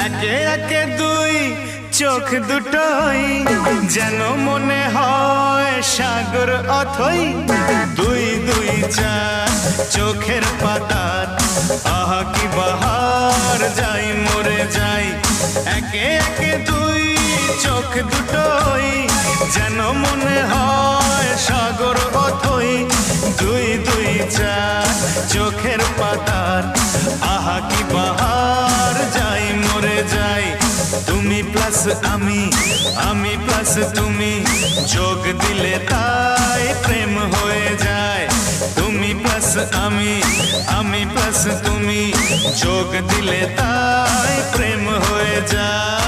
একে একে দুই চোখ দুটোই যেন মনে হয় সাগর অথই। দুই দুই চার চোখের পাতার আহা কি বাহার, যাই মরে যাই। একে একে দুই চোখ দুটোই যেন মনে হয় সাগর অথই। দুই দুই চার চোখের পাতার আহা কি বাহার, যাই মরে যাই। তুমি প্লাস আমি, আমি প্লাস তুমি, যোগ দিলে তাই প্রেম হয়ে যায়। তুমি প্লাস আমি, আমি প্লাস তুমি, যোগ দিলে তাই প্রেম হয়ে যায়।